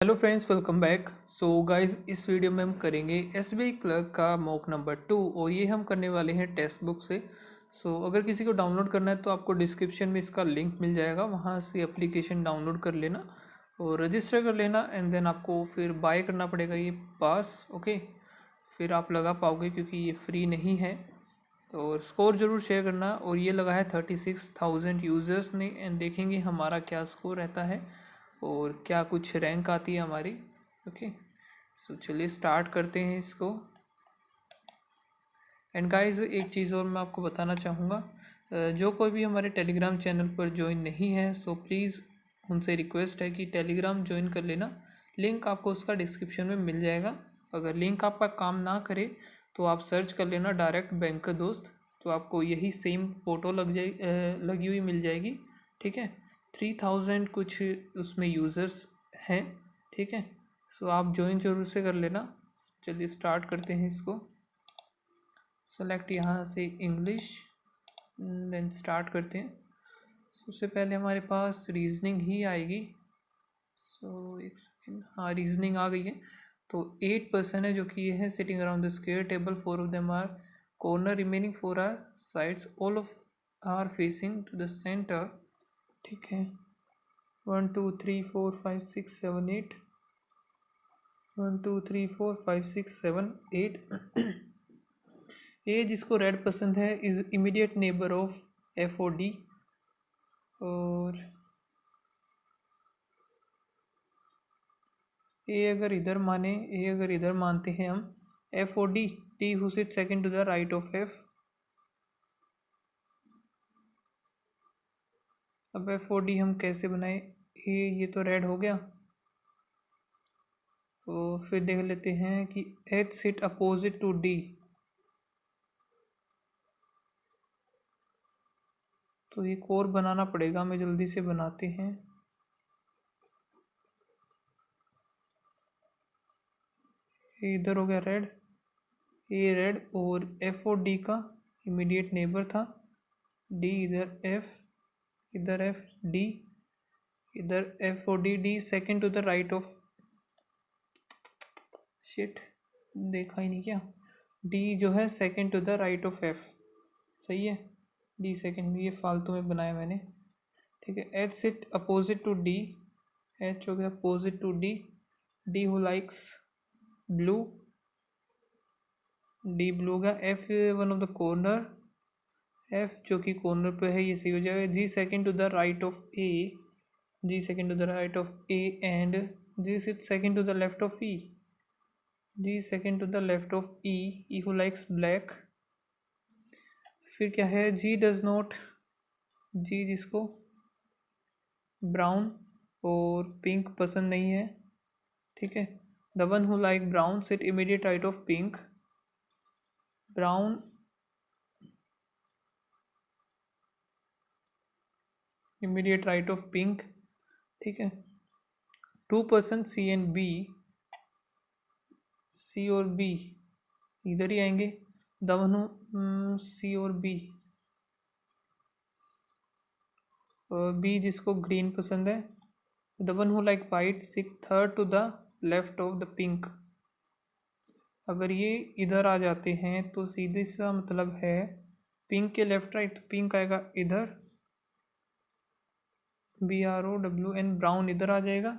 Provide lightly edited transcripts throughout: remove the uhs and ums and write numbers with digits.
Hello friends, welcome back. So guys, इस video में हम करेंगे एसबीआई क्लर्क का मॉक नंबर 2 और ये हम करने वाले हैं टेक्स्ट बुक से। अगर किसी को डाउनलोड करना है तो आपको डिस्क्रिप्शन में इसका लिंक मिल जाएगा, वहाँ से एप्लीकेशन डाउनलोड कर लेना और रजिस्टर कर लेना एंड देन आपको फिर बाय करना पड़ेगा ये पास। ओके, फिर आप लगा पाओगे क्योंकि ये फ्री नहीं है। और स्कोर ज़रूर शेयर करना। और ये लगा है 36,000 यूज़र्स ने एंड देखेंगे हमारा क्या स्कोर रहता है और क्या कुछ रैंक आती है हमारी। ओके, चलिए स्टार्ट करते हैं इसको। एंड गाइस, एक चीज़ और मैं आपको बताना चाहूँगा, जो कोई भी हमारे टेलीग्राम चैनल पर ज्वाइन नहीं है सो प्लीज़ उनसे रिक्वेस्ट है कि टेलीग्राम ज्वाइन कर लेना। लिंक आपको उसका डिस्क्रिप्शन में मिल जाएगा। अगर लिंक आपका काम ना करे तो आप सर्च कर लेना डायरेक्ट बैंक का दोस्त, तो आपको यही सेम फ़ोटो लगी हुई मिल जाएगी। ठीक है, 3000 कुछ उसमें यूज़र्स हैं। ठीक है, आप ज्वाइन जरूर से कर लेना। चलिए स्टार्ट करते हैं इसको। सेलेक्ट यहाँ से इंग्लिश, देन स्टार्ट करते हैं। सबसे पहले हमारे पास रीजनिंग ही आएगी। एक सेकेंड, हाँ रीजनिंग आ गई है। तो 8% है जो कि ये है sitting around the square table, 4 of them are corner, remaining 4 are sides, all of are facing to the centre. ठीक है, 1 2 3 4 5 6 7 8, 1 2 3 4 5 6 7 8। ए जिसको रेड पसंद है is immediate neighbour of F O D. और ए अगर इधर मानते हैं हम F O D, D who sit second to the right of F. अब एफ ओ डी हम कैसे बनाए, ये तो रेड हो गया। तो फिर देख लेते हैं कि H sit opposite to D, तो एक और बनाना पड़ेगा, हमें जल्दी से बनाते हैं। ये इधर हो गया रेड, ये रेड और एफ ओ डी का इमीडिएट नेबर था डी, इधर एफ, इधर एफ डी, इधर F O D, D second to the right of, shit देखा ही नहीं क्या, डी जो है second to the right of F. सही है, डी सेकेंड, ये फालतू में बनाया मैंने। ठीक है, H sit opposite to D, H हो गया opposite to D, D who likes blue, D blue होगा। F one of the corner, F जो कि कॉर्नर पे है, ये सही हो जाएगा। G second to the right of A, G second to the right of A and G sit second to the left of E, G second to the left of E who likes black. फिर क्या है, जी does not, जी जिसको brown और pink पसंद नहीं है। ठीक है, the one who like brown sit immediate right of pink, brown immediate right of pink. ठीक है, 2% सी एंड बी, सी और बी इधर ही आएंगे। दवनु सी और बी, बी जिसको ग्रीन पसंद है। The one who like white sit third to the left of the pink. अगर ये इधर आ जाते हैं तो सीधे सा मतलब है पिंक के लेफ्ट राइट, पिंक आएगा इधर, B R O W N, brown इधर आ जाएगा,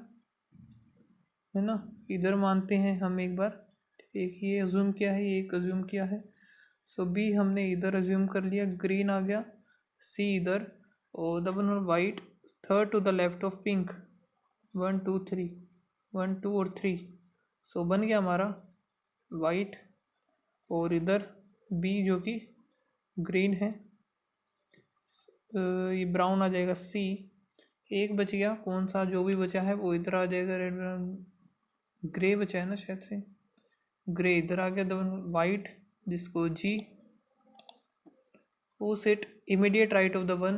है ना। इधर मानते हैं हम एक बार, एक ये अज्यूम किया है, एक अज्यूम किया है। बी हमने इधर अज्यूम कर लिया, ग्रीन आ गया, सी इधर, और the one white third to the left of pink, 1 2 3, 1 2 और 3। बन गया हमारा वाइट, और इधर बी जो कि ग्रीन है, ये ब्राउन आ जाएगा सी। एक बच गया, कौन सा, जो भी बचा है वो इधर आ जाएगा, रेड ग्रे बचा है ना शायद से, ग्रे इधर आ गया। द वाइट जिसको जी, वो set immediate right of the one,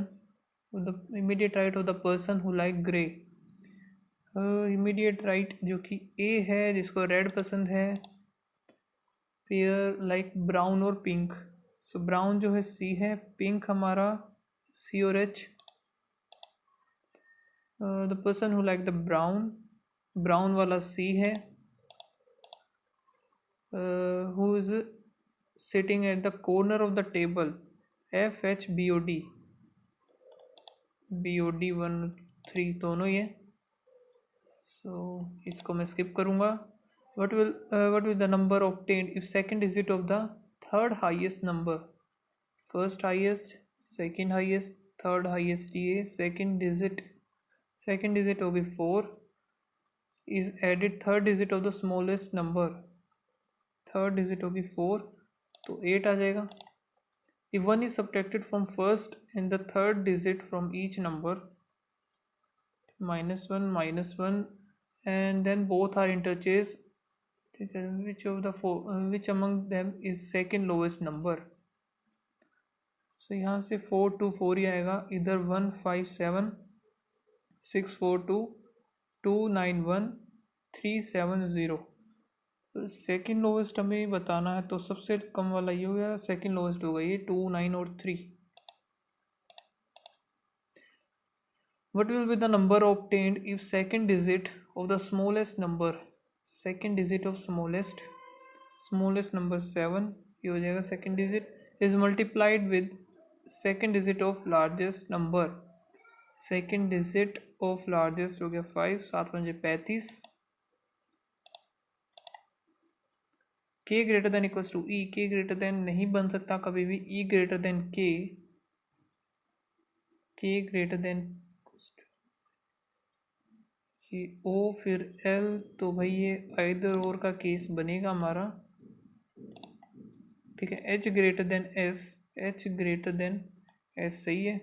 the immediate right of the person who like grey, immediate right जो कि ए है जिसको रेड पसंद है, पेयर लाइक ब्राउन और पिंक। ब्राउन जो है सी है, पिंक हमारा सी और H, the person who like the brown brown वाला C है, who is sitting at the corner of the table, FHBOD, BOD 1 3 दोनों ही है, सो इसको मैं स्किप करूँगा। what will the number obtained if second digit of the third highest number, first highest, second highest, third highest, ये second digit होगी 4, is added third digit of the smallest number, third digit होगी 4 तो 8 आ जाएगा। if 1 is subtracted from first and the third digit from each number, -1 and then both are interchanged, ठीक है, which among them is second lowest number, so यहाँ से 4 2 4 ही आएगा, इधर 1 5 7 6 4 2 2 9 1 3 7 0, second lowest हमें बताना है तो सबसे कम वाला ये हो गया, सेकेंड लोवेस्ट होगा ये 2 9 और 3। What will be the number obtained if second digit of the smallest number, second digit of smallest number 7, ये हो जाएगा second digit, is multiplied with second digit of largest number, second digit of largest हो गया 5 7 5 35, k greater than equals to E, K greater than नहीं बन सकता कभी भी, E greater than K greater than ये ओ फिर एल, तो भाई ये आइदर और का केस बनेगा हमारा, ठीक है। H greater than S, H greater than S सही है,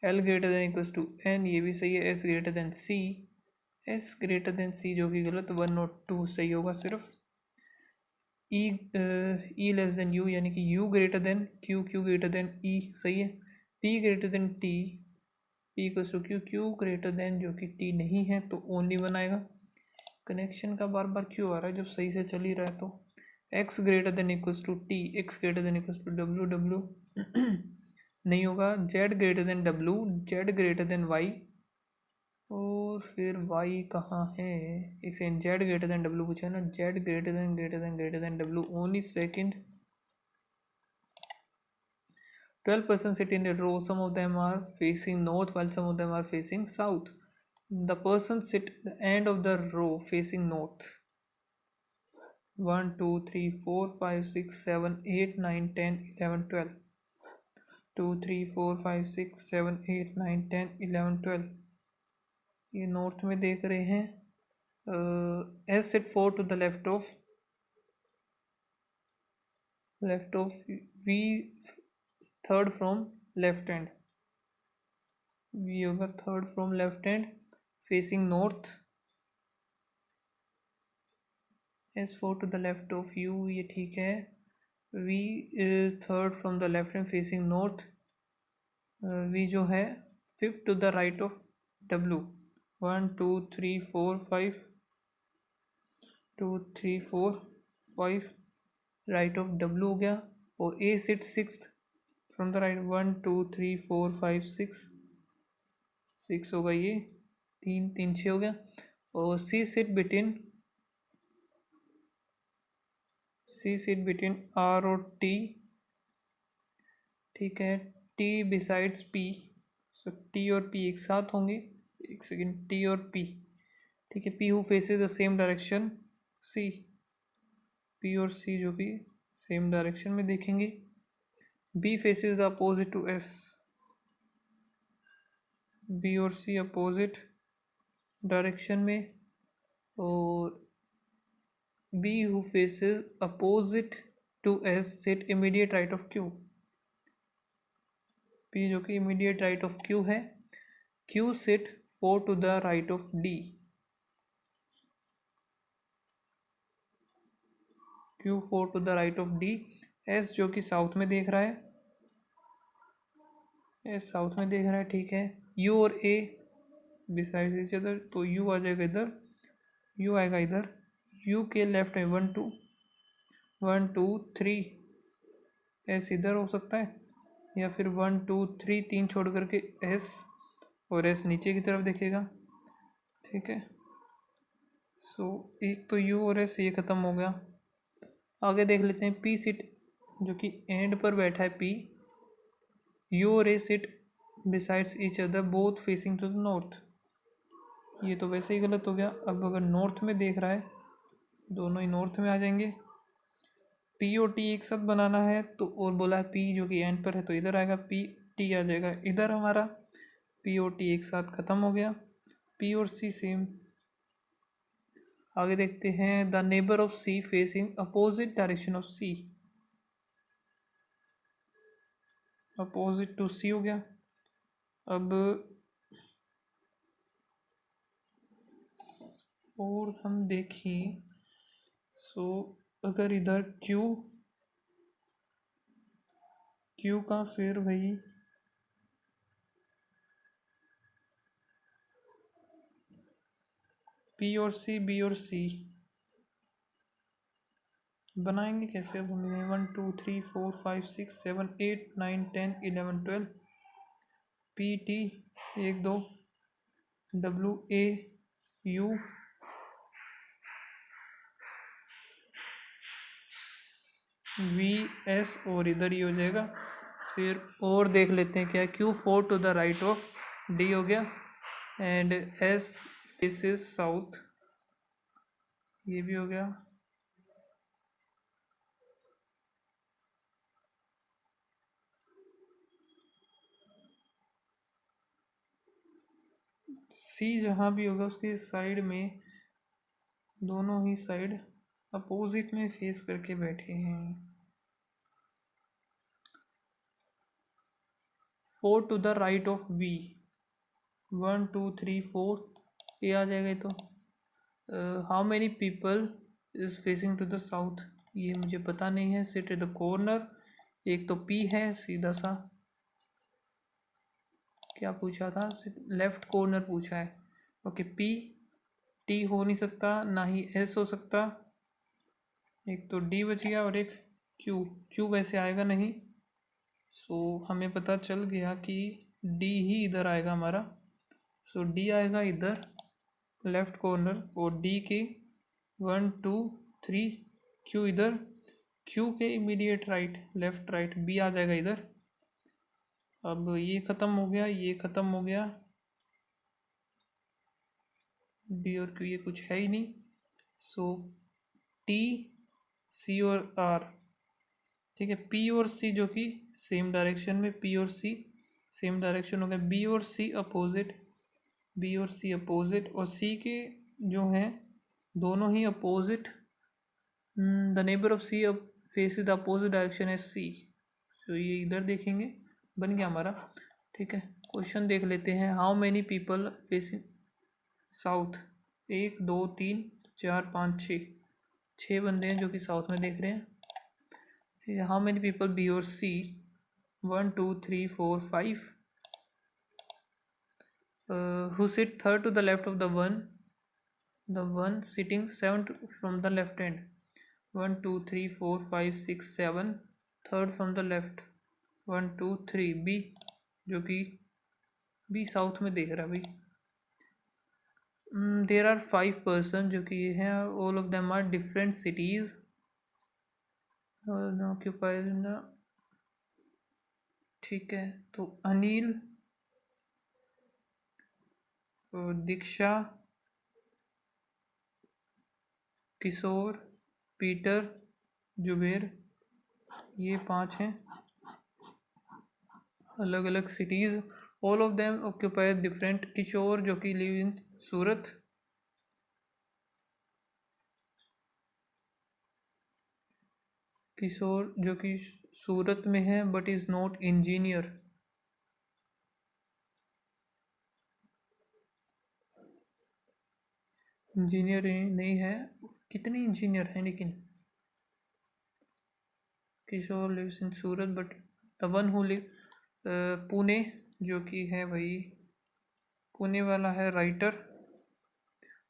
L greater than equals to N ये भी सही है, S greater than C, S greater than C जो कि गलत, 1 और 2 सही होगा सिर्फ, ई लेस देन यू यानी कि U greater than Q, Q greater than E सही है, P greater than T, P equals to Q, Q greater than जो कि टी नहीं है तो ओनली 1 आएगा। कनेक्शन का बार बार क्यों आ रहा है जब सही से चल ही रहा है, तो X greater than equals to T, X greater than equals to W, W नहीं होगा, Z greater than W, Z greater than Y, और फिर वाई कहाँ है, एक second, Z greater than W पूछा ना, Z greater than W only second, 12 persons sit in a row, some of them are facing north while some of them are facing south, the persons sit at the end of the row facing north, 1 2 3 4 5 6 7 8 9 10 11 12, 2 3 4 5 6 7 8 9 10 11 12, ये north में देख रहे हैं, S sit 4 to the left of V, third from left hand, V होगा third from left hand facing north, S4 to the left of U ये ठीक है, V third from the left hand facing north, V जो है fifth to the right of W, 1 2 3 4 5 2 3 4 5 right of W हो गया, और A sit sixth from the right, 1 2 3 4 5 6 होगा ये, 3 3 6 हो गया, और C सिट बिटवीन R और T, ठीक है, T बिसाइड्स P, सो T और P एक साथ होंगे, एक सेकेंड, T और P, ठीक है, P who faces the same direction C, P और C जो कि सेम डायरेक्शन में देखेंगे, B faces the opposite to S, B और C अपोजिट डायरेक्शन में, और B who faces opposite to S sit immediate right of Q, P जो कि immediate right of Q है, Q sit 4 to the right of D, Q 4 to the right of D, S जो कि south में देख रहा है, S south में देख रहा है, ठीक है, U और A बिसाइड इच अदर, तो U आ जाएगा इधर, U आएगा इधर, U के लेफ्ट में 1 2 1 2 3, S इधर हो सकता है, या फिर 1 2 3 3 छोड़ करके S, और S नीचे की तरफ देखेगा, ठीक है, सो एक तो यू और एस ये ख़त्म हो गया। आगे देख लेते हैं पी सिट जो कि एंड पर बैठा है पी, यू और A sit besides each other both facing to the north. ये तो वैसे ही गलत हो गया। अब अगर नॉर्थ में देख रहा है, दोनों ही नॉर्थ में आ जाएंगे। पी और टी एक साथ बनाना है तो, और बोला है पी जो कि एंड पर है तो इधर आएगा, पी टी आ जाएगा इधर हमारा। पी और टी एक साथ ख़त्म हो गया। पी और सी सेम। आगे देखते हैं the neighbour of C facing opposite direction of C, opposite to C हो गया। अब और हम देखें सो अगर इधर क्यू का फिर वही पी और सी बी और सी बनाएंगे कैसे। अब हमें 1 2 3 4 5 6 7 8 9 10 11 12 P T 1 2 W A you V S और इधर ही हो जाएगा। फिर और देख लेते हैं क्या Q 4 to the right of D हो गया एंड एस फेसेस साउथ, ये भी हो गया। सी जहाँ भी होगा उसकी साइड में, दोनों ही साइड अपोजिट में फेस करके बैठे हैं। 4 to the right of V, 1 2 3 4 ये आ जाएगा। तो how many people is facing to the south, ये मुझे पता नहीं है। सिट एट द कॉर्नर, एक तो पी है सीधा सा, क्या पूछा था, लेफ्ट कॉर्नर पूछा है। ओके पी, टी हो नहीं सकता, ना ही एस हो सकता, एक तो डी बच गया और एक क्यू वैसे आएगा नहीं। सो हमें पता चल गया कि डी ही इधर आएगा हमारा। सो डी आएगा इधर लेफ्ट कॉर्नर और डी के 1 2 3, क्यू इधर, क्यू के immediate right left right B आ जाएगा इधर। अब ये ख़त्म हो गया, ये ख़त्म हो गया, डी और क्यू ये कुछ है ही नहीं। सो टी सी और आर, ठीक है। पी और सी जो कि सेम डायरेक्शन में, पी और सी सेम डायरेक्शन हो गया। बी और सी अपोजिट, बी और सी अपोजिट, और सी के जो हैं दोनों ही opposite. The neighbour of C face the opposite direction है सी, तो ये इधर देखेंगे, बन गया हमारा। ठीक है, क्वेश्चन देख लेते हैं। How many people facing south, 1 2 3 4 5 6, 6 बंदे हैं जो कि साउथ में देख रहे हैं। हाउ मैनी पीपल बी और सी, 1 2 3 4 5, who sit third to the left of the one sitting 7 from the left hand, 1 2 3 4 5 6 7, third from the left 1 2 3 B, जो कि बी साउथ में देख रहा है भाई। देर आर 5 पर्सन जो कि ये हैं, all of them are different cities occupied. ठीक है, तो अनिल, दीक्षा, किशोर, पीटर, जुबेर, ये 5 हैं अलग अलग cities. All of them occupy different. Kishor जो कि लिव इन सूरत, किशोर जो कि सूरत में है but is not engineer. Engineer नहीं है, कितने इंजीनियर हैं लेकिन। Kishor lives in Surat but the one who live Pune, जो कि है वही पुणे वाला है writer.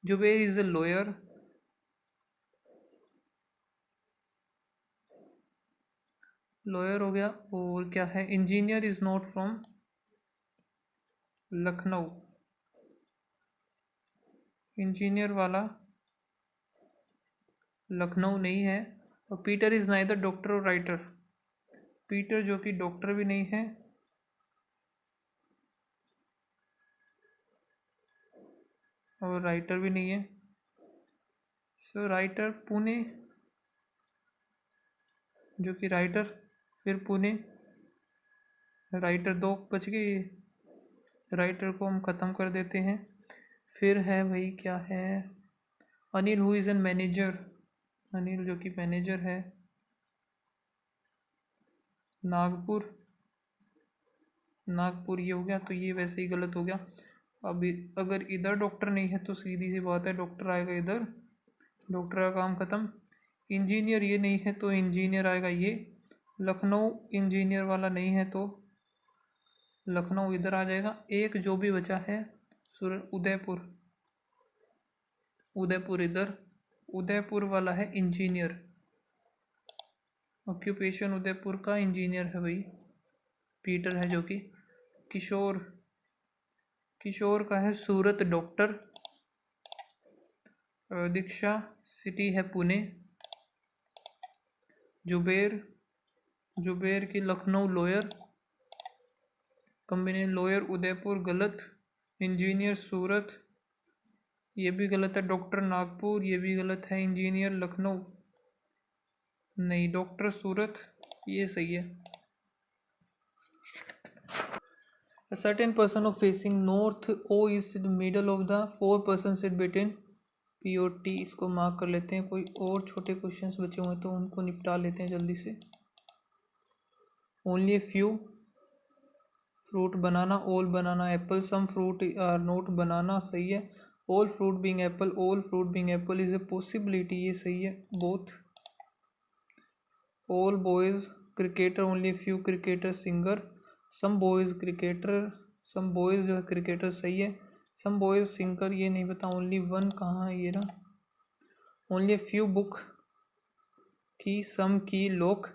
Zuber is a lawyer, lawyer हो गया। और क्या है, engineer is not from Lucknow, engineer वाला लखनऊ नहीं है। और पीटर इज़ नाइदर डॉक्टर और राइटर, पीटर जो कि डॉक्टर भी नहीं है और राइटर भी नहीं है। सो राइटर पुणे, जो कि राइटर, फिर पुणे, राइटर दो बच गए, राइटर को हम ख़त्म कर देते हैं। फिर है भाई क्या है, Anil who is an manager, Anil जो कि मैनेजर है। नागपुर, नागपुर ये हो गया, तो ये वैसे ही गलत हो गया। अभी अगर इधर डॉक्टर नहीं है तो सीधी सी बात है डॉक्टर आएगा इधर, डॉक्टर का काम ख़त्म। इंजीनियर ये नहीं है तो इंजीनियर आएगा ये, लखनऊ इंजीनियर वाला नहीं है तो लखनऊ इधर आ जाएगा। एक जो भी बचा है उदयपुर, उदयपुर इधर, उदयपुर वाला है इंजीनियर, ऑक्यूपेशन उदयपुर का इंजीनियर है भाई, पीटर है जो कि। किशोर, किशोर का है सूरत डॉक्टर। दीक्षा सिटी है पुणे। जुबेर, जुबेर की लखनऊ लॉयर, कंबिने लॉयर उदयपुर गलत, इंजीनियर सूरत ये भी गलत है, डॉक्टर नागपुर ये भी गलत है, इंजीनियर लखनऊ नहीं, डॉक्टर सूरत ये सही है। A certain person of facing north O is the middle of the four person sit between P और T, इसको मार्क कर लेते हैं। कोई और छोटे क्वेश्चंस बचे हुए तो उनको निपटा लेते हैं जल्दी से। Only a few, fruit banana, all banana apple, some fruit are not banana सही है, all fruit being apple, all fruit being apple is a possibility ये सही है, both. All boys cricketer, only few cricketer singer, some boys cricketer, some boys जो है cricketer सही है, some boys singer ये नहीं पता, ओनली वन कहाँ है ये ना, only a few book key, some key lock,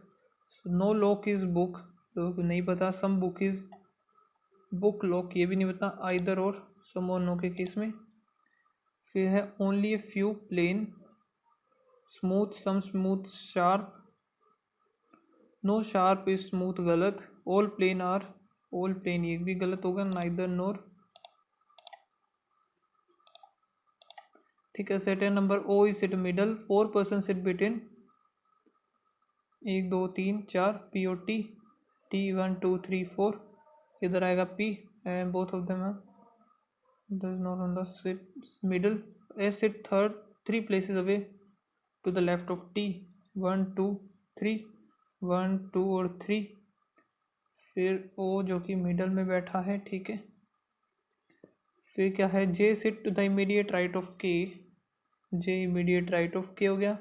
no lock is book तो नहीं पता, some book is book lock ये भी नहीं पता, आइदर और सम और नो के केस में। फिर है only a few plane, smooth, some smooth sharp, no sharp is smooth गलत, all plane are, all plane ये भी गलत होगा, नाइदर नोर। ठीक है, set number O is sit middle, four person sit between, 1 2 3 4 P और टी, टी 1 2 3 4 इधर आएगा P and both of them does not on the sit middle, S sit third 3 places away to the left of T, 1 2 3 1 2 और 3, फिर O जो कि middle में बैठा है, ठीक है। फिर क्या है, J sit to the immediate right of K, J immediate right of K हो गया,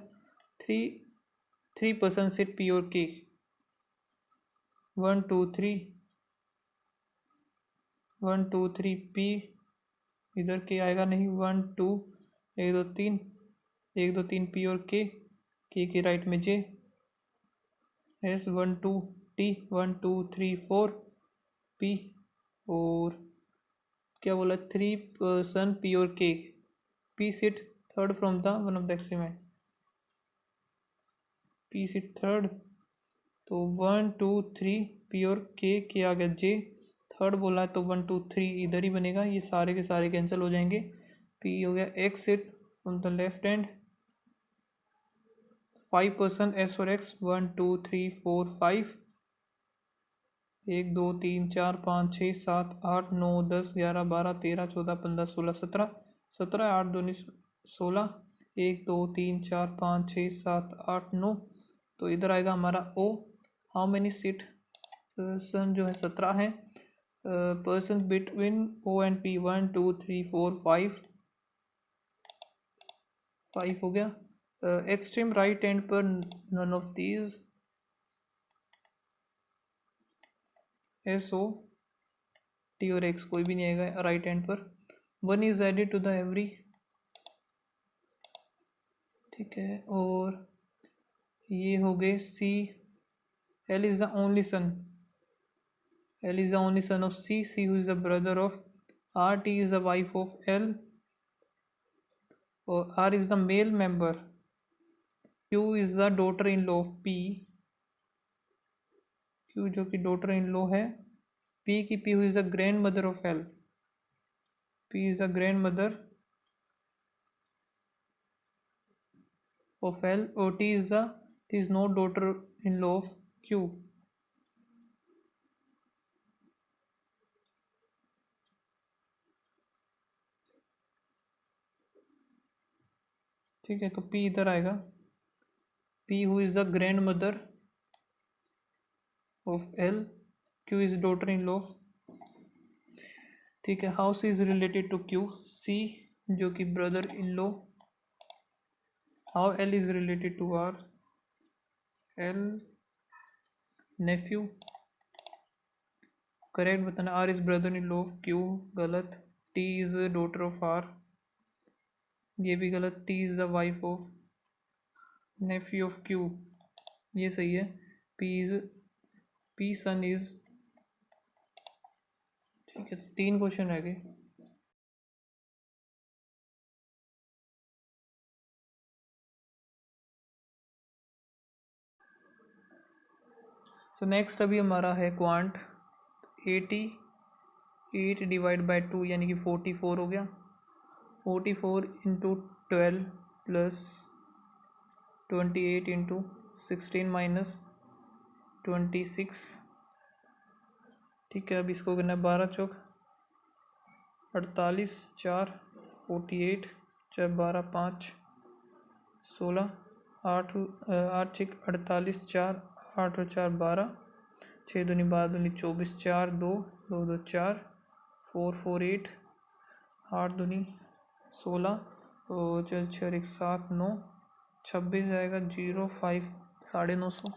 3 person sit P और K, 1 2 3 1 2 3 P, इधर के आएगा नहीं, 1 2 1 2 3 1 2 3 P और के राइट में J, S 1 2 T 1 2 3 4 P, और क्या बोला 3 person P और K, P sit third from the one of the experiment, P sit third, तो 1 2 3 P और के आ गया J, थर्ड बोला है तो 1 2 3 इधर ही बनेगा, ये सारे के सारे कैंसिल हो जाएंगे। P हो गया X sit from the left hand, 5 person S और X 1 2 3 4 5 1 2 3 4 5 6 7 8 9 10 11 12 13 14 15 16 17 17 8 2 16 1 2 3 4 5 6 7 8 9, तो इधर आएगा हमारा O। How many seat person जो है 17 है, person between O and P 1 2 3 4 5 5 हो गया। एक्सट्रीम राइट एंड पर none of these, S O T और एक्स कोई भी नहीं आएगा राइट हैंड पर, one is added to the every, ठीक है। और ये हो गए C, L is the only son, L is the only son of C, see who is the brother of R, T is the wife of L, और R is the male member, Q is the daughter in law of P। Q जो कि daughter in law है P की, P is the grandmother of L। P is the grandmother of L, or T is not daughter-in-law of Q। ठीक है, तो P इधर आएगा। P who is the grandmother of L, Q is daughter-in-law of, ठीक है। how C is related to Q, C जो कि brother in law. how L is related to R, L nephew. Correct बताना। R is brother in law of Q, गलत। T is daughter of R, ये भी गलत। T is the wife of nephew of Q, ये सही है। P son is, ठीक है। 3 क्वेश्चन रह गए। सो नेक्स्ट अभी हमारा है क्वांट। 88 डिवाइड बाई 2 यानी कि 44 हो गया। 44 इंटू 12 प्लस 28 इंटू 16 माइनस 26। ठीक है, अब इसको करना है 12 चौक 48, 4 48, 4 12 5 16, 8 8 6 48, 4 8 और 4 12, 6 दूनी 12 दूनी 24, 4 2 2 2 4 4 4 8, 8 दूनी 16 और 4 6 1 7 9 26 जाएगा 0 5 950।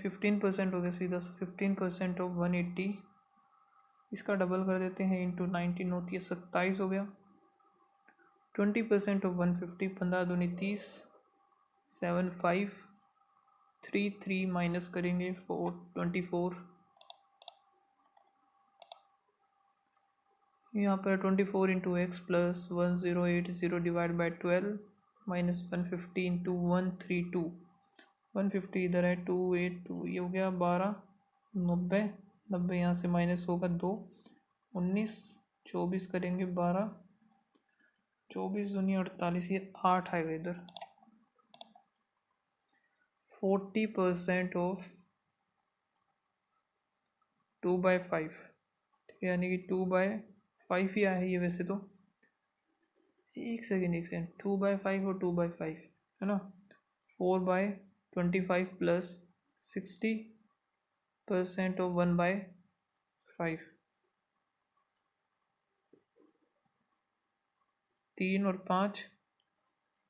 15% हो गया सीधा। 15% ऑफ 180, इसका डबल कर देते हैं इंटू 19 होती है 27 हो गया। 20% ऑफ 150, 15 दूनी 30, 7 5 3 3 माइनस करेंगे 4 24। यहाँ पर 24 into x plus 1080 divide by 12 minus 150 into 132। 150 इधर है 282, ये हो गया 12 90 90, यहाँ से माइनस होगा 2 19 24 करेंगे 12 24 दूनी 48, ये 8 आएगा इधर। 40% ऑफ 2/5, ठीक है, यानी कि 2/5 ही आया है ये वैसे तो। एक सेकेंड 2/5 और 2/5 है ना। 4/25 प्लस 60% ऑफ 1/5, 3 और 5,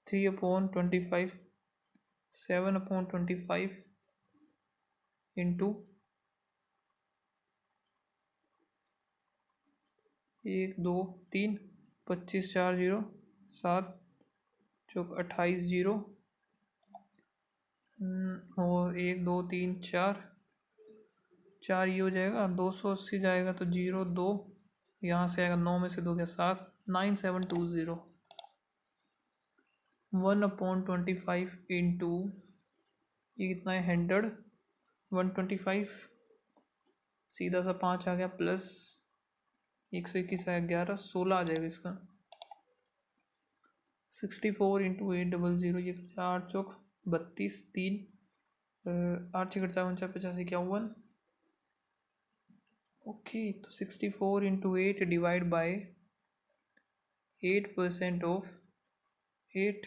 3/25, 7/25 इंटू 1 2 3 25 4 0 7 चौक 28 0 और 1 2 3 4 4 ये हो जाएगा 280 जाएगा तो 0 2, यहाँ से आएगा 9 में से 2 गया 7 9720। 1/25 इंटू ये कितना है 100, 125 सीधा सा 5 आ गया प्लस 121 आया 11 16 आ जाएगा इसका। 64 इंटू 800, ये 8 चौक 32 3 8 6 48 50 51। ओके, तो 64 इंटू 8 डिवाइड बाई 8% ऑफ 8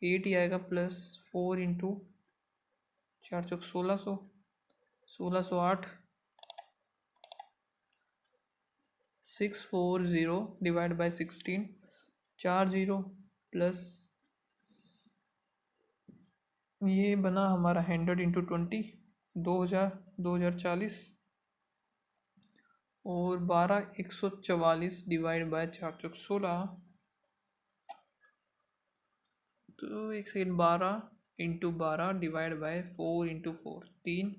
8 ही आएगा plus 4 into 4 Chowk 1600, 1608। 640 divide by 16, 4 0 plus ये बना हमारा 100 इंटू 20, 2040 और 12 144 डिवाइड बाय 4 चौक 16। तो एक second 12 into 12 divide by 4 into 4, 3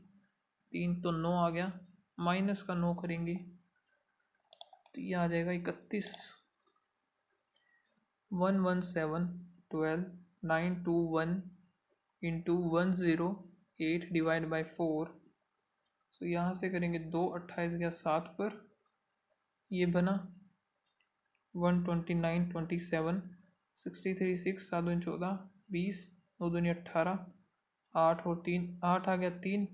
3 तो 9 आ गया, माइनस का 9 करेंगे तो ये आ जाएगा 31। 117 12 921 इंटू 108 डिवाइड बाई 4। सो यहाँ से करेंगे 2 28 गया 7 पर, ये बना 129 27 63 6 7 दूनी 14 20 9 दूनी 18 8 और 3 8 आ गया 3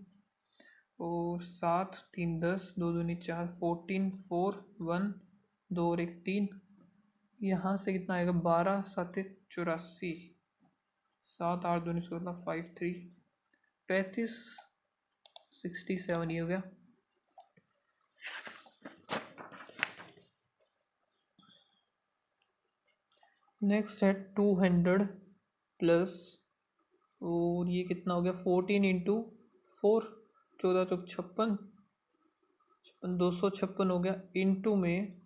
और 7 3 10 2 दूनी 4 14 4 1 2 और 1 3। यहाँ से कितना आएगा 12 7 84 7 8 दूनी 16 5 3 35 67 ये हो गया। नेक्स्ट है 200 प्लस, और ये कितना हो गया 14 इंटू 4 14 चौक 56 256 हो गया, इंटू में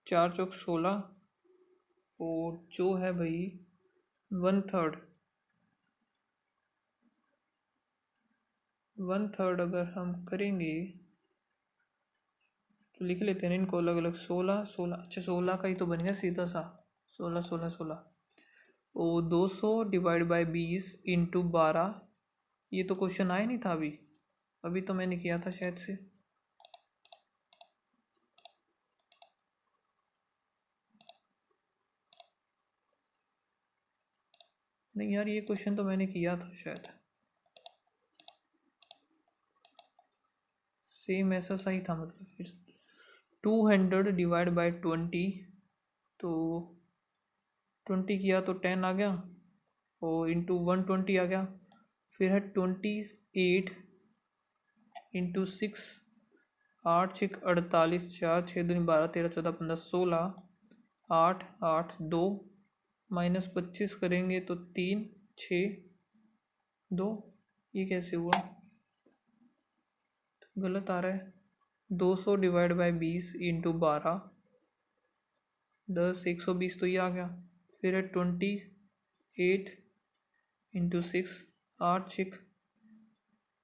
4 चौक 16 और जो है भाई 1/3 अगर हम करेंगे तो लिख लेते हैं इनको अलग अलग। 16 16 अच्छा 16 का ही तो बन गया सीधा सा 16 16 16 और 200 डिवाइड बाई 20 इंटू 12। ये तो क्वेश्चन आया नहीं था अभी, अभी तो मैंने किया था शायद से। नहीं यार ये क्वेश्चन तो मैंने किया था शायद, सेम ऐसा सही था मतलब। फिर 200 डिवाइड बाई 20, तो 20 किया तो 10 आ गया और इंटू 120 आ गया। फिर है 28 इंटू 6 8 6 48 4 6 दूनी 12 13 14 15 16 8 8 2 माइनस 25 करेंगे तो 3 6 2। ये कैसे हुआ, गलत आ रहा है। 200 डिवाइड बाई 20 इंटू 12 10 120 तो ये आ गया। फिर है 28 इंटू 6 8 6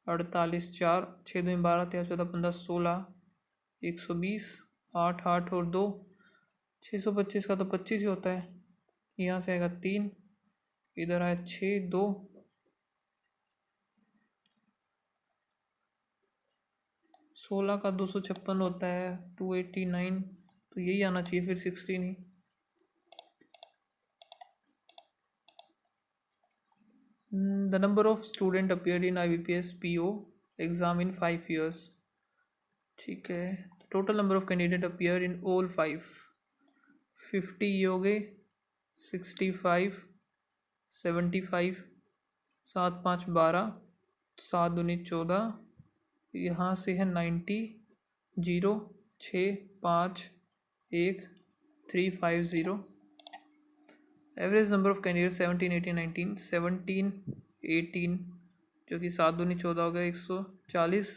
48 4 6 दूनी 12 13 14 15 16 120 8 8 और 2 625 का तो 25 ही होता है। यहाँ से आएगा 3, इधर आया 6 2 16 का 256 होता है 289, तो यही आना चाहिए फिर 16 ही। The number of student appeared in IBPS PO exam in 5 years। ठीक है, total number of candidate appear in all 5 50 ये हो गए 65 75 7 5 12 7 दूनी 14, यहाँ से है 90 0 6 5 1 3 5 0। एवरेज नंबर ऑफ कैंडिडेट 17 18 19 17 18 जो कि 7 दूनी 14 हो गया 140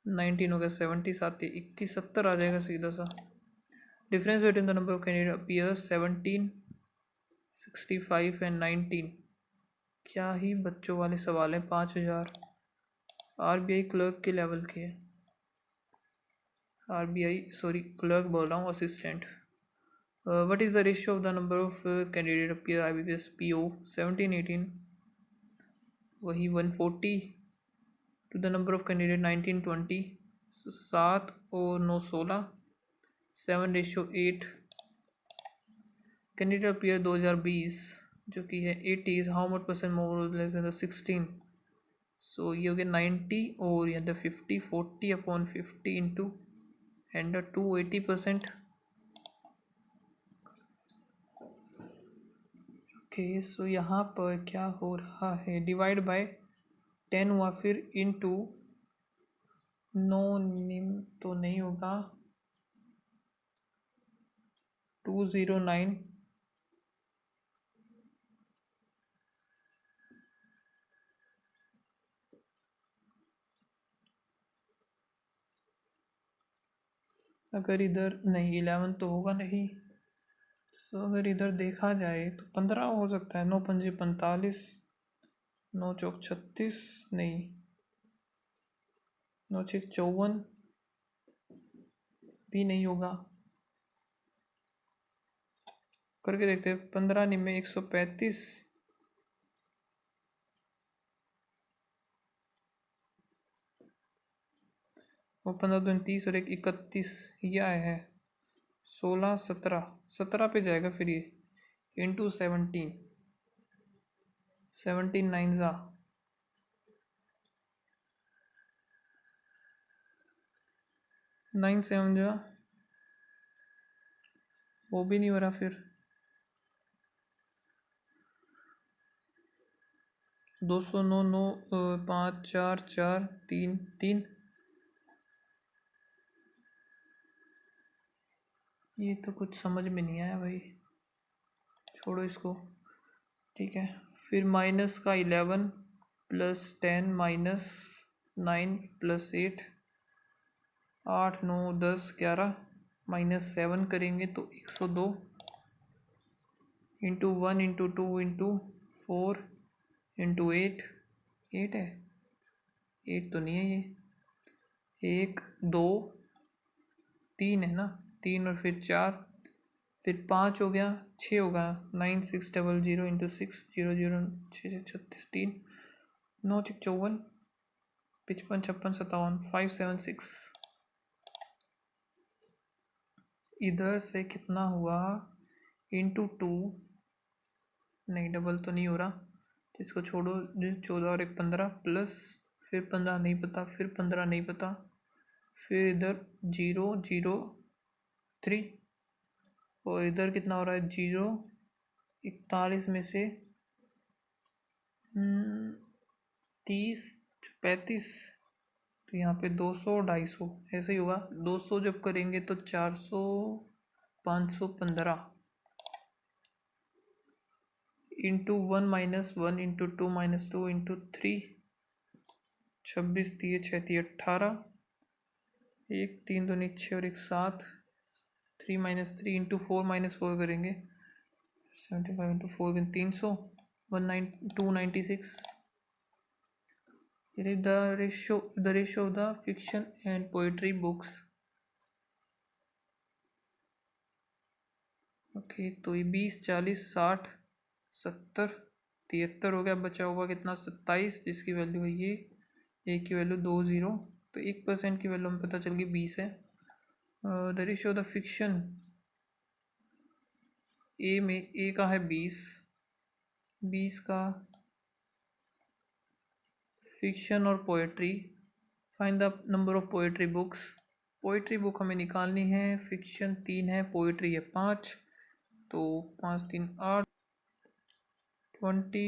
19 हो गया 70 7 21 70 आ जाएगा सीधा सा। Difference between the number of candidate appear 17 65 and 19। क्या ही बच्चों वाले सवाल हैं। 5000 RBI क्लर्क के लेवल के हैं। RBI सॉरी क्लर्क बोल रहा हूँ, assistant. What is the ratio of the number of candidate appear IBPS PO 17 18 वही 140 to the number of candidate 19 20, 7 और 9 16 7:8। कैंडिडेट अपीयर 2020 जो कि है 80 how much percent more less than 16। सो ये हो गया 90 और यहाँ 50 40 upon 50 into and 280%। Okay so यहाँ पर क्या हो रहा है, डिवाइड बाय 10 हुआ, फिर इनटू 9 निम तो नहीं होगा 209 अगर इधर नहीं 11 तो होगा नहीं। तो अगर इधर देखा जाए तो 15 हो सकता है। 9 पंजे 45 9 चौक 36 नहीं 9 छः 54 भी नहीं होगा। करके देखते हैं। 15 निमे 135, वो 15 दूनी 30 और एक 31, ये आया है 16 17, 17 पे जाएगा फिर ये इंटू 17, 17 9 जा 9 7 जा, वो भी नहीं हो रहा। फिर 209 9 5 4 4 3 3, ये तो कुछ समझ में नहीं आया भाई, छोड़ो इसको। ठीक है, फिर माइनस का 11 प्लस 10 माइनस 9 प्लस 8, 8 9 10 11 माइनस 7 करेंगे तो 102 इंटू 1 इंटू 2 इंटू 4 इंटू 8, 8 है, 8 तो नहीं है ये, 1 2 3 है ना, 3 और फिर 4, फिर 5 हो गया, 6 होगा, 9 6 0 0 इंटू 6 0 0 6 36 3 9 6 54 55 56 57 5 7 6। इधर से कितना हुआ, इंटू 2, नहीं डबल तो नहीं हो रहा, तो इसको छोड़ो। 14 और 1 15 प्लस, फिर 15 नहीं पता, फिर 15 नहीं पता, फिर इधर 0 0 3, और इधर कितना हो रहा है 0 41 में से 30 35, तो यहाँ पे 200 250 ऐसे ही होगा। 200 जब करेंगे तो 400 515 into 1 minus 1 into 2 minus 2 into 3, 26 दिए 6 दिए 18, 1 3 2 6 और 1 7, 3 माइनस 3 इंटू 4 माइनस 4 करेंगे 75 into 4 300, 296। the ratio of the fiction and poetry books। Okay, तो ये 20 40 60 70 73 हो गया, बचा हुआ कितना 27, जिसकी वैल्यू है ये, ए की वैल्यू 20, तो 1% की वैल्यू हमें पता चल गई 20 है। The ratio of the fiction, A में ए का है 20 का फिक्शन और poetry, find the number of poetry books. Poetry book हमें निकालनी है, फिक्शन 3 है, पोएट्री है 5, तो 5 3 8 20,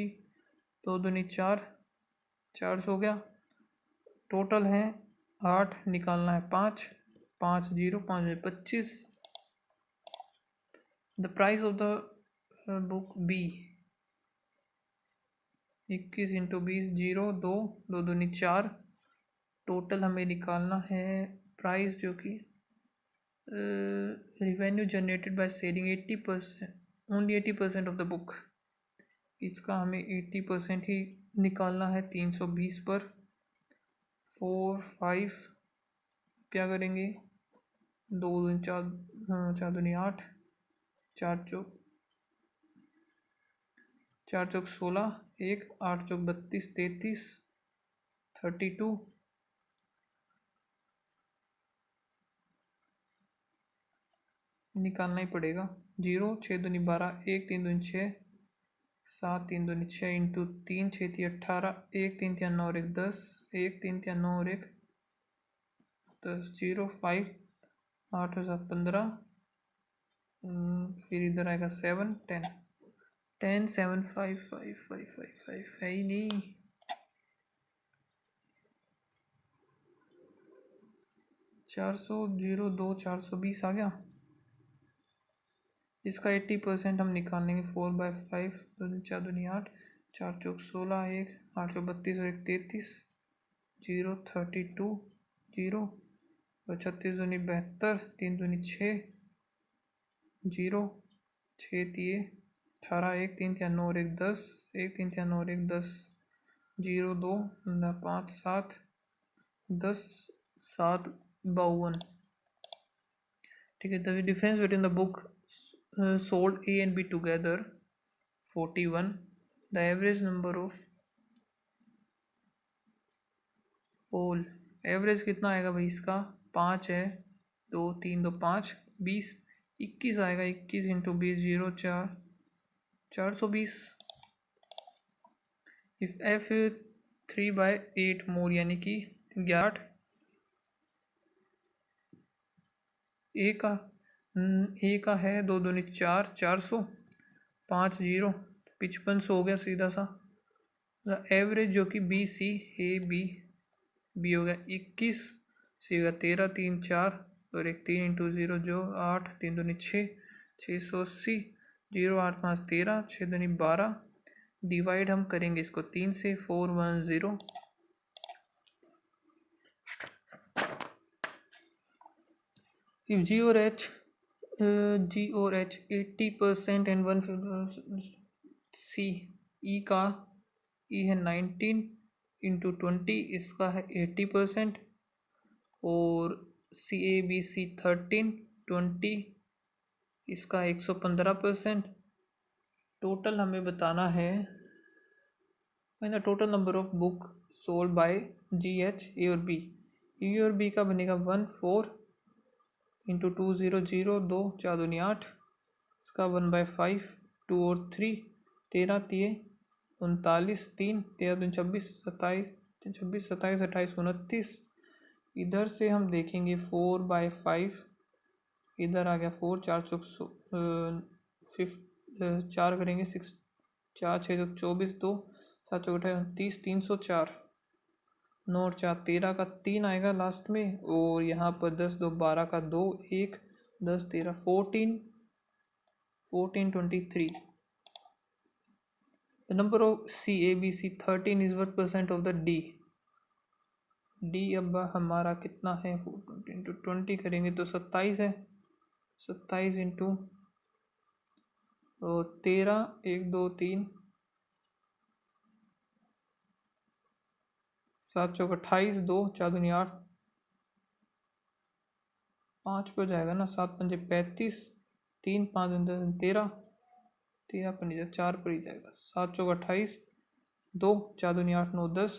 2 दूनी 4, 400 हो गया। टोटल है 8, निकालना है 5, 5 0 5 25। The price of the book B, 21 into 20 0 2 2 दूनी 4, टोटल हमें निकालना है प्राइस जो कि revenue generated by selling 80%, only 80% of the book, इसका हमें 80% ही निकालना है 320 पर। 4 5 क्या करेंगे, 2 दूनी 4 4 दूनी 8, 4 चौक 4 चौक 16, 1 8 चौक 32 33 32, निकालना ही पड़ेगा। 0 6 दूनी 12, 1 3 दूनी 6, 7 3 दूनी 6 इंटू 3 6 3 18, 1 3 3 9 और 1 10, 1 3 3 9 और 1 10 0 5 8 और 7 15, फिर इधर आएगा 7 10 10 7 5 5 5 5 5 है ही नहीं। 400 0 2 420 आ गया, इसका 80% हम निकालेंगे। 4/5 4 दूनी 8, 4 चौक 16, 1 8 चौक 32 और 1 33, 0 32 0 और 36 दूनी 72, 3 दूनी 6 0 6 दिए 18, 1 3 3 9 और 1 10, 1 3 3 9 और 1 10 0 2 5 7 10 7 52। ठीक है, the difference between the book sold A and B together 41. The average number of pole, average कितना आएगा भाई इसका? 5 है, 2 3 2 5 20 21 आएगा। 21 इंटू 20 0 4 420। इफ एफ 3/8 मोर यानी कि 11। ए का है 2 दूनी 4 400 5 0 5500 हो गया सीधा सा। एवरेज जो कि बी सी ए बी हो गया 21, सी हो गया 13 3 4 और एक 3 इंटू 0 जो 8 3 दूनी 680 0 8 5 13 6 दूनी 12। डिवाइड हम करेंगे इसको 3 से 410। इफ जी और एच 80% एंड 150 सी ई है 19 इंटू 20, इसका है 80%। और सी ए बी सी 13 20, इसका 115%। टोटल हमें बताना है the total number of book sold by ji H A और बी। ए और बी का बनेगा 1 4 इंटू 2 0 0 2 4 दूनी 8, इसका 1/5 2 और 3 13 3 39 3 13 दूनी 26 27 26 27 28 29। इधर से हम देखेंगे 4/5, इधर आ गया 4 4 चौक 4 करेंगे 6 4 6 24 2 7 चौक 28 304 9 और 4 13 का 3 आएगा लास्ट में। और यहाँ पर 10 2 12 का 2 1 10 13 14 23। The number of C A B C 13 is what % of the D अब हमारा कितना है? 4 इंटू 20 करेंगे तो 27 है। 27 इंटू 13 1 2 3 7 चौक 28 2 4 दूनी 8 5 पर जाएगा ना, 7 पंजे 35 3 5 13 13 पर नहीं जाएगा, 4 पर ही जाएगा। 7 चौक 28 2 4 दूनी 8 9 10,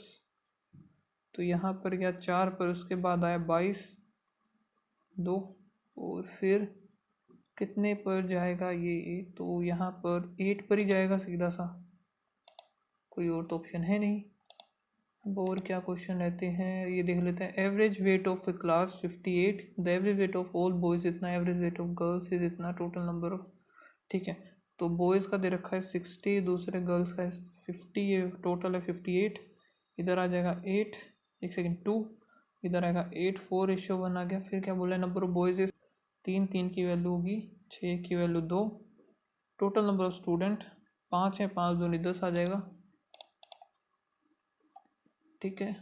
तो यहाँ पर गया 4 पर, उसके बाद आया 22 2 और फिर कितने पर जाएगा ये? तो यहाँ पर 8 पर ही जाएगा सीधा सा, कोई और तो ऑप्शन है नहीं। अब और क्या क्वेश्चन रहते हैं ये देख लेते हैं। Average weight of a class 58, the average weight of all boys इतना, average weight of girls is इतना, टोटल नंबर ऑफ। ठीक है, तो बॉयज़ का दे रखा है 60, दूसरे गर्ल्स का है 50, ये टोटल है 58। इधर आ जाएगा 8 एक सेकेंड 2, इधर आएगा 8 4:1 आ गया। फिर क्या बोला है? नंबर ऑफ बॉयज़ इज 3 3 की वैल्यू होगी, 6 की value 2। Total number of student 5 है, 5 दूनी 10 आ जाएगा। ठीक है,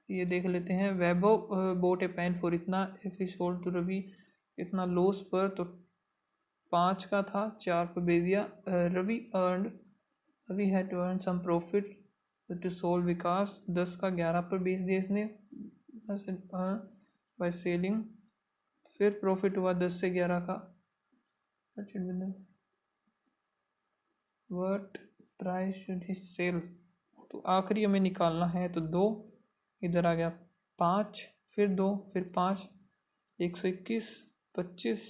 ये देख लेते हैं। वेबो बोट ए पेन फॉर इतना, if he sold to Ravi इतना लॉस पर, तो 5 का था 4 पर बेच दिया। Ravi had to earn some profit to sold Vikas, 10 का 11 पर बेच दिया इसने बाय सेलिंग। फिर प्रॉफिट हुआ 10 से 11 का। What price should he sell, तो आखिरी हमें निकालना है। तो 2 इधर आ गया 5 फिर 2 फिर 5 121 25,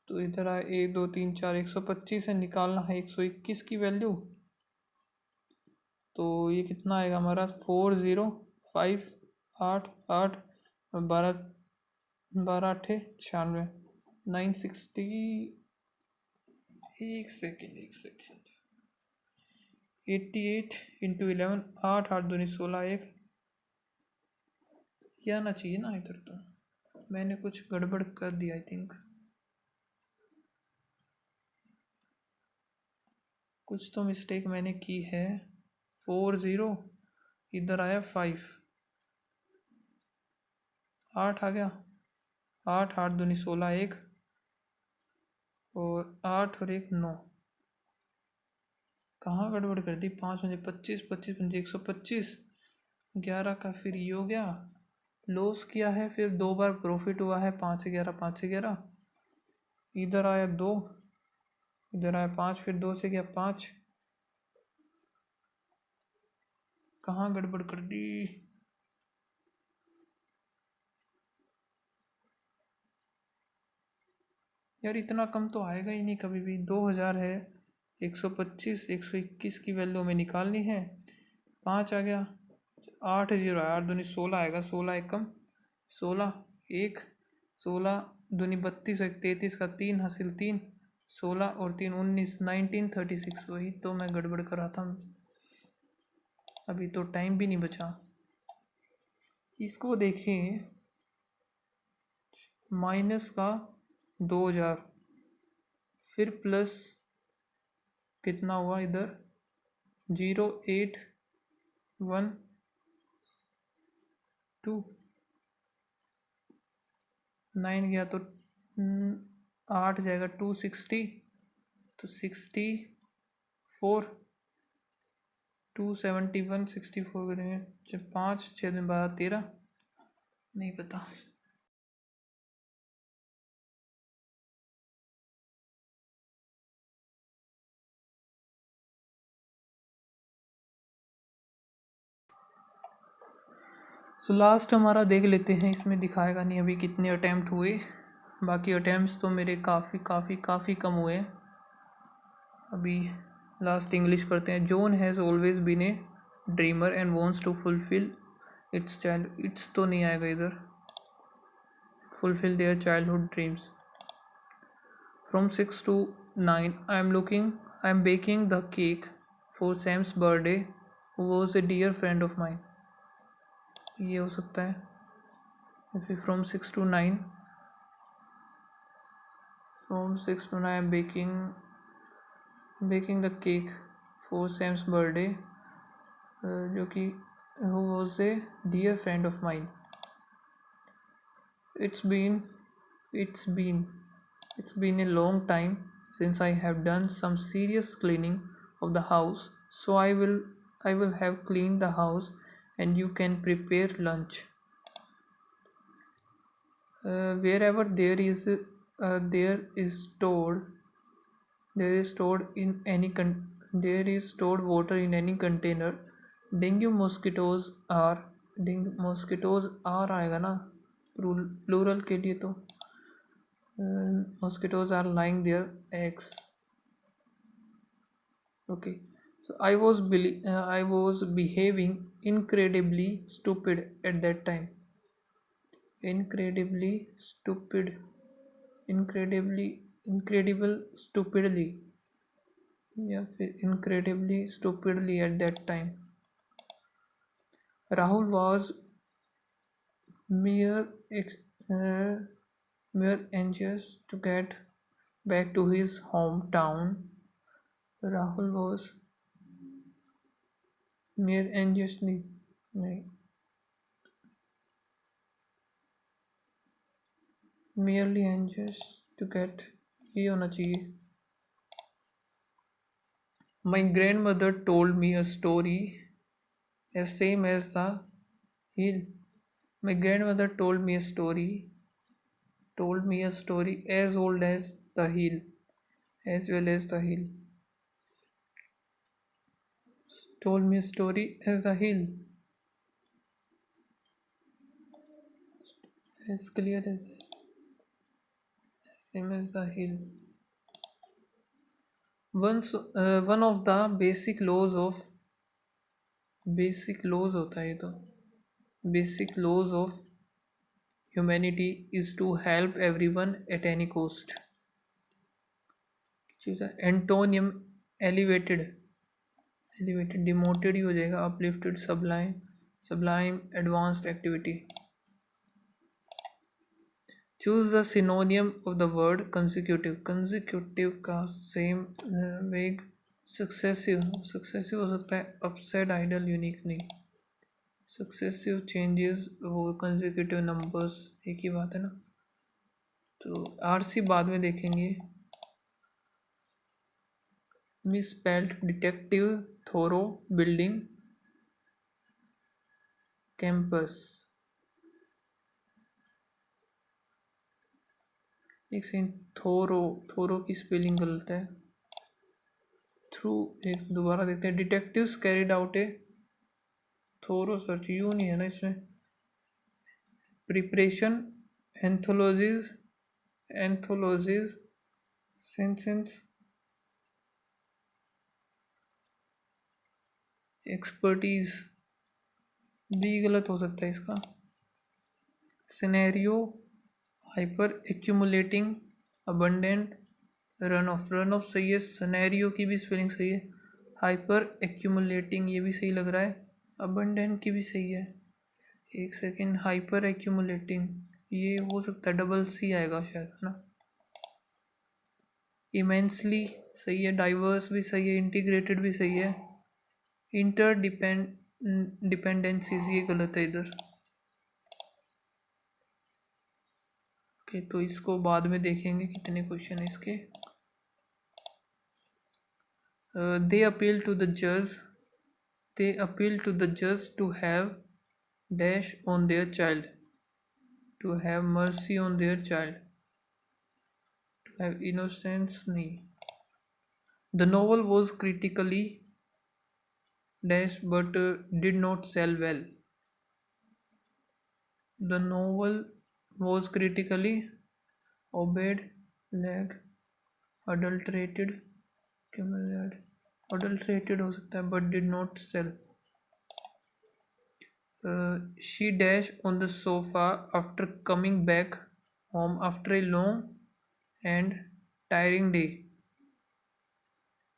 तो इधर आया 1 2 3 4 125 है, निकालना है 121 की वैल्यू। तो ये कितना आएगा हमारा? 4 0 5 8 8 12 12 8 96 960। एक सेकेंड 88 इंटू 11 8 8 दूनी 16 1, ये आना चाहिए ना इधर। तो मैंने कुछ गड़बड़ कर दिया आई थिंक, कुछ तो मिस्टेक मैंने की है। 4 0 इधर आया 5 8 आ गया, 8 8 दूनी 16 1 और 8 और 1 9। कहाँ गड़बड़ कर दी? 5 पंजे 25 25 पंजे 125, 11 का फिर ये हो गया, लॉस किया है। फिर 2 बार प्रॉफिट हुआ है 5 से 11 5 से 11, इधर आया 2 इधर आया 5, फिर 2 से गया 5, कहाँ गड़बड़ कर दी। यार इतना कम तो आएगा ही नहीं कभी भी। 2000 है, 125 121 की वैल्यू हमें निकालनी है। 5 आ गया, 8 जीरो, 8 दूनी 16 आएगा, 16 एक कम, 16 एक, 16 दूनी 32 एक 33 का 3 हासिल 3, 16 और 3 19, 1936। वही तो मैं गड़बड़ कर रहा था, अभी तो टाइम भी नहीं बचा। इसको देखें, माइनस का 2000, फिर प्लस कितना हुआ इधर, 0812, 9 गया तो 8 जाएगा, 260, तो 64, 271, 64 करेंगे, 5 6 दिन बाद 13, नहीं पता। सो लास्ट हमारा देख लेते हैं, इसमें दिखाएगा नहीं अभी कितने अटैम्प्ट हुए। बाकी अटैम्प्ट्स तो मेरे काफ़ी कम हुए हैं। अभी लास्ट इंग्लिश करते हैं। John has always been a dreamer and wants to fulfil its child, its तो नहीं आएगा इधर, fulfil their childhood dreams. From 6 to 9 I am baking the cake for Sam's birthday who was a dear friend of mine. ये हो सकता है। फिर from 6 to 9, from 6 to 9 I am baking the cake for Sam's birthday, जो कि who was a dear friend of mine. It's been it's been it's been a long time since I have done some serious cleaning of the house, so I will have cleaned the house and you can prepare lunch. Wherever there is stored in any there is stored water in any container. Dengue mosquitoes are आएगा ना plural के लिए, तो mosquitoes are lying their eggs. Okay, so I was behaving incredibly stupid at that time. Incredible stupidly, या फिर incredibly stupidly at that time. Rahul was mere anxious to get back to his hometown. Rahul was mere anxiously, नहीं, merely anxious to get, ये होना चाहिए. My grandmother told me a story as same as the hill. My grandmother told me a story as old as the hill, as well as the hill. Told me a story as the hill, as clear as same as the hill. One of the basic laws होता है ये तो, basic laws of humanity is to help everyone at any cost. Antonym elevated demoted ही हो जाएगा, uplifted, sublime, advanced activity. Choose the synonym of the word consecutive. Consecutive का same वेग successive हो सकता है, upside, ideal, unique नहीं. Successive changes वो consecutive numbers एक ही बात है ना. तो RC बाद में देखेंगे. Misspelled detective, thorough, building, campus. एक सेकंड, थोरो की स्पेलिंग गलत है. थ्रू, एक दोबारा देखते हैं। Detectives carried out a thorough search, यूँ नहीं है ना इसमें। Preparation, anthologies senses, expertise, B गलत हो सकता है इसका। Scenario, hyper accumulating, abundant, run off सही है। सिनेरियो की भी स्पेलिंग सही है। हाइपर एक्यूमुलेटिंग ये भी सही लग रहा है। अबंडेंट की भी सही है। एक सेकेंड, हाइपर एक्यूमुलेटिंग ये हो सकता है डबल सी आएगा शायद, है ना। इमेंसली सही है। डाइवर्स भी सही है। इंटीग्रेटेड भी सही है। इंटर डिपेंडेंसीज ये गलत है इधर। ओके, तो इसको बाद में देखेंगे कितने क्वेश्चन है इसके। दे अपील टू द जज to have dash on their child, to have mercy on their child, to have innocence नहीं। The novel was critically dash but did not sell well. The novel was critically obeyed, lag, adulterated, adulterated हो सकता है but did not sell. She dashed on the sofa after coming back home after a long and tiring day.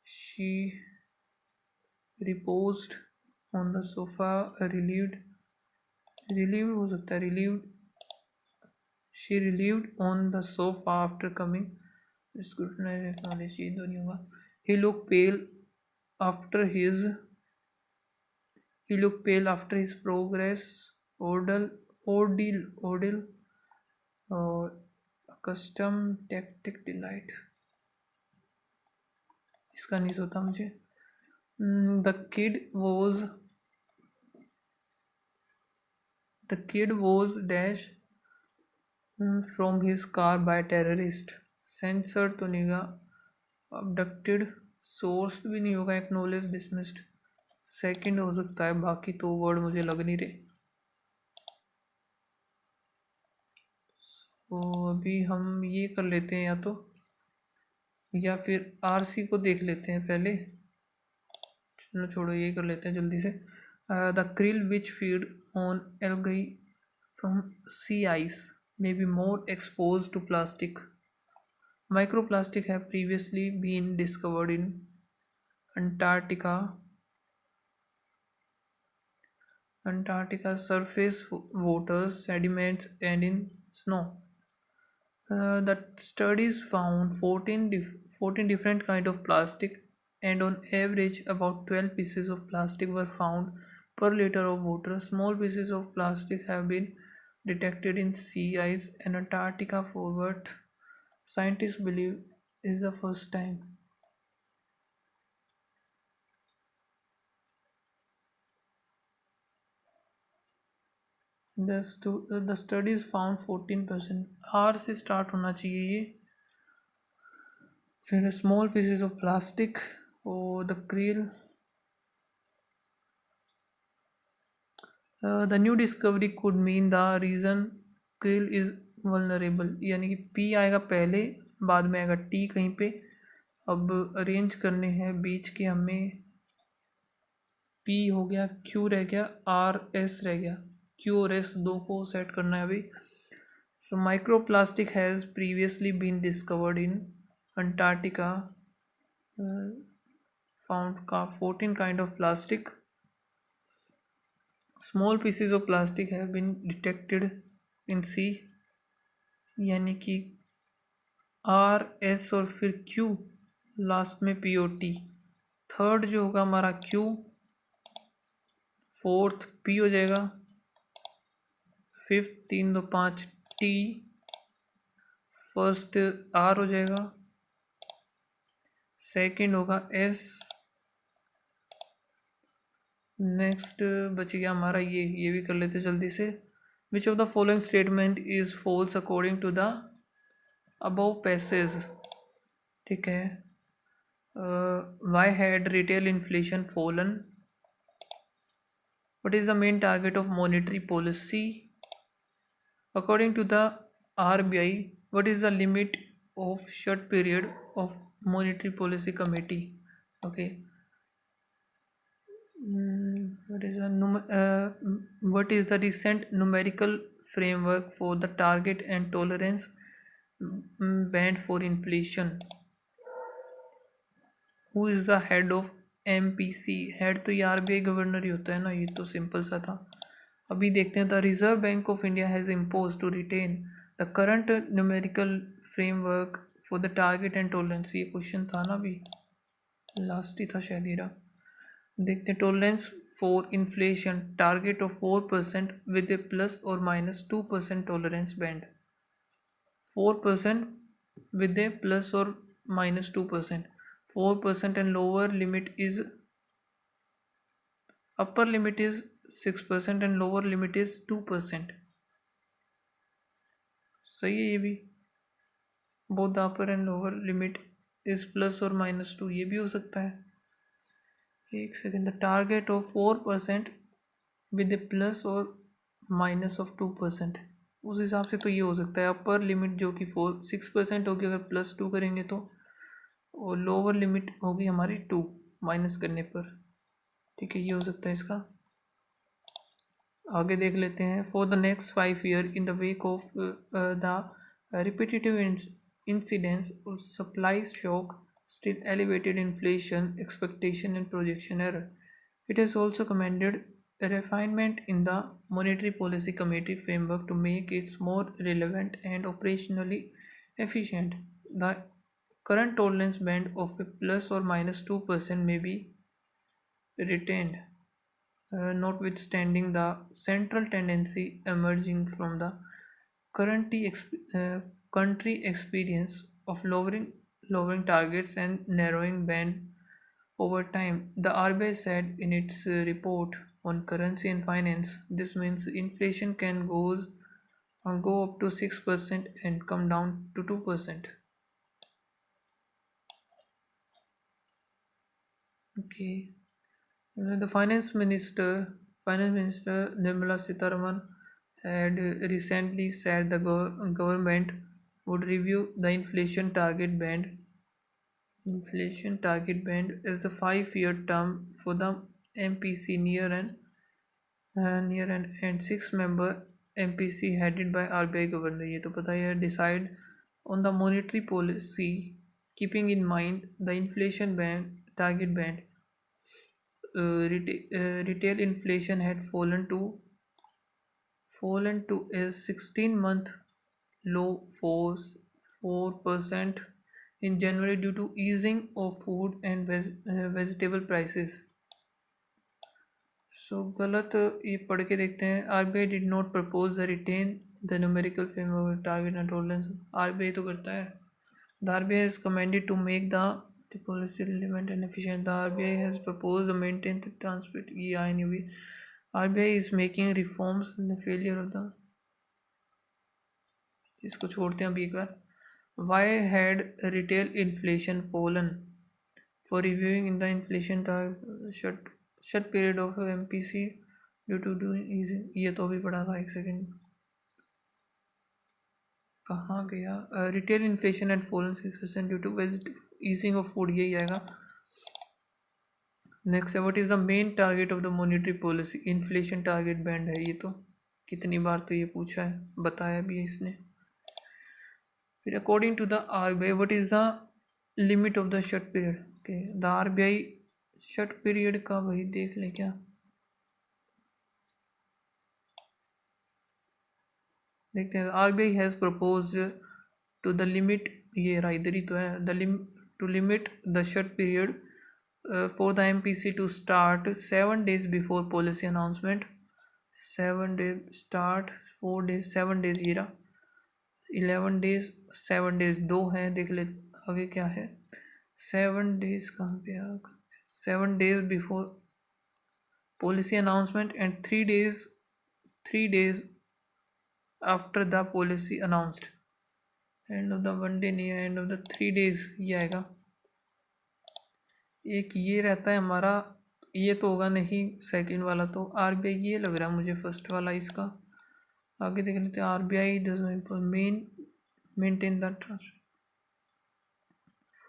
She reposed on the sofa, relieved हो सकता है relieved. She relieved on the sofa after coming. Scrutinized, acknowledged, ये दो नहीं होगा. He looked pale after his progress ordeal custom tactic delight. इसका नहीं सोता मुझे। The kid was dash from his car by terrorist. Censored तो नहीं होगा। Abducted, sourced भी नहीं होगा। Acknowledged, dismissed, सेकंड हो सकता है। बाकी तो वर्ड मुझे लग नहीं रहे। तो अभी हम ये कर लेते हैं या फिर आरसी को देख लेते हैं पहले। चलो छोड़ो, ये कर लेते हैं जल्दी से। The krill which feed on algae from sea ice may be more exposed to plastic. Microplastic have previously been discovered in Antarctica surface waters, sediments, and in snow. The studies found 14 different kind of plastic, and on average about 12 pieces of plastic were found per liter of water. Small pieces of plastic have been detected in sea ice and Antarctica for what scientists believe is the first time. The studies found 14%. R से start होना चाहिए ये। फिर small pieces of plastic और the krill. The new discovery could mean the reason krill is vulnerable. यानी कि P आएगा पहले, बाद में आएगा T कहीं पे। अब अरेंज करने हैं बीच के हमें। P हो गया, Q रह गया, R S रह गया। Q और S दो को सेट करना है अभी। So microplastic has previously been discovered in Antarctica. Found 14 kind of plastic. Small pieces of plastic have been detected in sea. यानी कि R S और फिर Q, लास्ट में P और T। थर्ड जो होगा हमारा Q, फोर्थ P हो जाएगा, फिफ्थ 3 2 5 T, फर्स्ट R हो जाएगा, सेकंड होगा S, नेक्स्ट बच गया हमारा ये भी कर लेते जल्दी से। Which of the following statement is false according to the above passage. ठीक है, Why had retail inflation fallen? What is the main target of monetary policy? According to the RBI, what is the limit of short period of monetary policy committee? Okay. What is the recent numerical framework for the target and tolerance band for inflation? Who is the head of MPC? Head तो ये RBI governor ही होता है ना, ये तो simple सा था. अभी देखते हैं. The Reserve Bank of India has impose to retain the current numerical framework for the target and tolerance. ये क्वेश्चन था ना, अभी लास्ट ही था शायद ये रहा. देखते हैं. Tolerance for inflation target of 4% with a plus or minus 2% tolerance band. 4% with a plus or minus 2%. 4% and lower limit is upper limit is 6% and lower limit is 2%. सही है ये भी. both the upper and lower limit is plus or minus 2. ये भी हो सकता है. एक second. The target of 4% with a plus or minus of 2%. उस हिसाब से तो ये हो सकता है. अपर लिमिट जो कि 6% होगी अगर प्लस 2 करेंगे तो, और लोअर लिमिट होगी हमारी 2 माइनस करने पर. ठीक है, ये हो सकता है इसका. आगे देख लेते हैं. For the next 5 year in the wake of the repetitive incidence of supply shock, still elevated inflation expectation and projection error. It has also recommended a refinement in the Monetary Policy Committee framework to make it more relevant and operationally efficient. The current tolerance band of a plus or minus 2% may be retained, notwithstanding the central tendency emerging from the country experience of lowering targets and narrowing band over time. The RBI said in its report on currency and finance, this means inflation can go up to 6% and come down to 2%. Okay. The Finance Minister Nirmala Sitharaman had recently said the government would review the inflation target band is the 5-year term for the MPC near and 6-member MPC headed by RBI governor. ये तो पता है. Decide on the monetary policy keeping in mind the inflation band target band. Retail inflation had fallen to a 16-month low 4% in January due to easing of food and vegetable prices. So गलत ये पढ़ के देखते हैं. RBI did not propose the retain the numerical framework target and tolerance. RBI तो करता है. The RBI has recommended to make the policy relevant and efficient. The RBI has proposed to maintain the transparent. ये आए नहीं हुई. RBI is making reforms in the failure of the. इसको छोड़ते हैं अभी एक बार. Why had retail inflation fallen? For reviewing in the inflation short period of MPC due to doing easy. ये तो अभी पढ़ा था. एक सेकेंड कहाँ गया. Retail inflation at fallen 6% due to easing of food. यही आएगा. नेक्स्ट है. What is the main target of the monetary policy? Inflation target band है. ये तो कितनी बार तो ये पूछा है, बताया भी है इसने. फिर according to the RBI what is the limit of the short period? Okay, the RBI short period का वही देख लें क्या. देखते हैं. RBI has propose to the limit. ये रहा, इधर ही तो है. To limit the short period for the MPC to start 7 days before policy announcement. 7 days start, 4 days, 7 days ये रहा. 11 days, 7 days 2 हैं. देख ले आगे क्या है. 7 days कहाँ पे आ. 7 days before policy announcement and 3 days after the policy announced. End of the 1 day नहीं है, एंड ऑफ द 3 days ये आएगा. एक ये रहता है हमारा, ये तो होगा नहीं सेकंड वाला, तो आरबीआई ये लग रहा है मुझे फर्स्ट वाला इसका। आगे देख लेते हैं। RBI does maintain the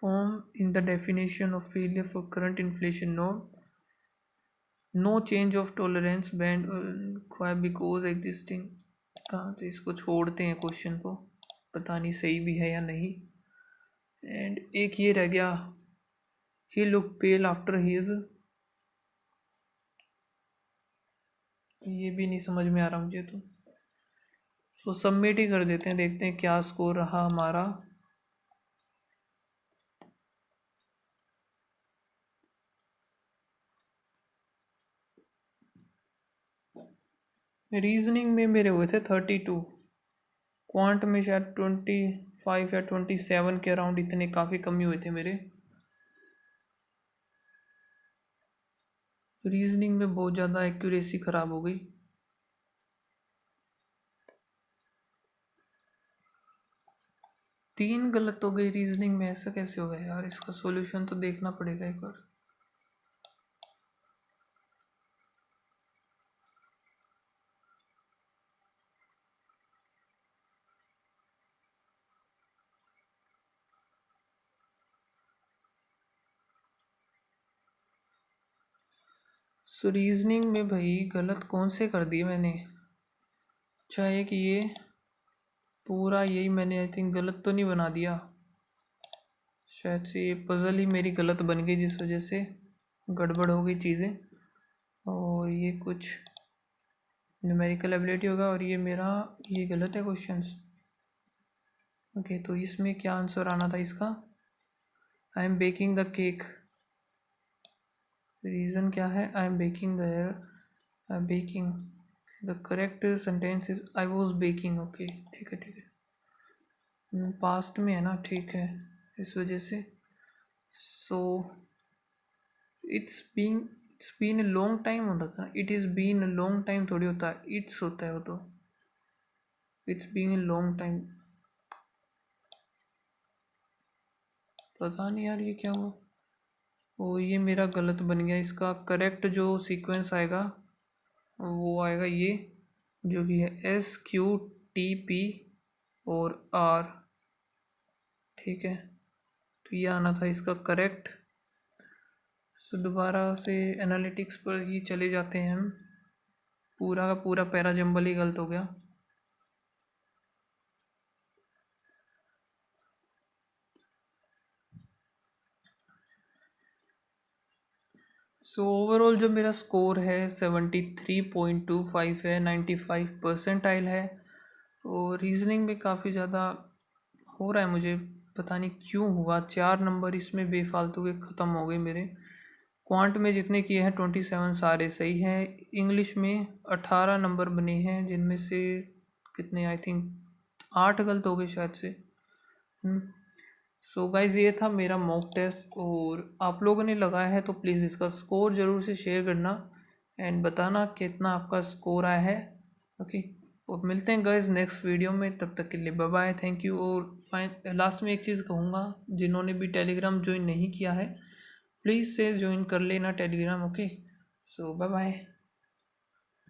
form in the definition of failure for current inflation no change of tolerance band because existing। कहाँ तो इसको छोड़ते हैं क्वेश्चन को, पता नहीं सही भी है या नहीं। एंड एक ये रह गया, ही लुक पेल आफ्टर हीज, ये भी नहीं समझ में आ रहा मुझे तो सबमिट ही कर देते हैं, देखते हैं क्या स्कोर रहा हमारा। रीजनिंग में मेरे हुए थे 32, क्वांट में शायद 25 या 27 के अराउंड, इतने काफ़ी कम ही हुए थे मेरे। रीजनिंग में बहुत ज़्यादा एक्यूरेसी ख़राब हो गई। तीन गलत हो गई रीजनिंग में, ऐसा कैसे हो गया यार? इसका सॉल्यूशन तो देखना पड़ेगा एक बार। सो रीजनिंग में भाई गलत कौन से कर दिए मैंने? चाहे कि ये पूरा यही मैंने आई थिंक गलत तो नहीं बना दिया, शायद से ये पजल ही मेरी गलत बन गई जिस वजह से गड़बड़ हो गई चीज़ें। और ये कुछ न्यूमेरिकल एबिलिटी होगा, और ये मेरा ये गलत है क्वेश्चंस। ओके, तो इसमें क्या आंसर आना था इसका? आई am baking the cake. Reason क्या है? आई am baking the air baking, the correct sentence is I was baking. Okay ठीक है ठीक है, पास्ट में है ना, ठीक है, इस वजह से। So it's been a long time होता था, it is been a long time थोड़ी होता है, इट्स होता है वो तो, it's been a long time. पता नहीं यार ये क्या हुआ, वो ये मेरा गलत बन गया। इसका करेक्ट जो सीक्वेंस आएगा वो आएगा ये जो भी है, SQTP और R, ठीक है, तो ये आना था इसका करेक्ट। तो दोबारा से एनालिटिक्स पर ही चले जाते हैं हम, पूरा का पूरा पैरा जंबल ही गलत हो गया। सो ओवरऑल जो मेरा स्कोर है 73.25 है, 95 परसेंटाइल है। और रीजनिंग में काफ़ी ज़्यादा हो रहा है मुझे, पता नहीं क्यों हुआ, 4 नंबर इसमें बेफालतू के ख़त्म हो गए मेरे। क्वांट में जितने किए हैं 27 सारे सही हैं। इंग्लिश में 18 नंबर बने हैं, जिनमें से कितने आई थिंक 8 गलत हो गए शायद से। सो गाइज ये था मेरा मॉक टेस्ट, और आप लोगों ने लगाया है तो प्लीज़ इसका स्कोर ज़रूर से शेयर करना एंड बताना कितना आपका स्कोर आया है। ओके, और मिलते हैं गाइज नेक्स्ट वीडियो में, तब तक के लिए बाय बाय, थैंक यू। और लास्ट में एक चीज़ कहूँगा, जिन्होंने भी टेलीग्राम ज्वाइन नहीं किया है प्लीज़ से ज्वाइन कर लेना टेलीग्राम। ओके, सो बाय बाय।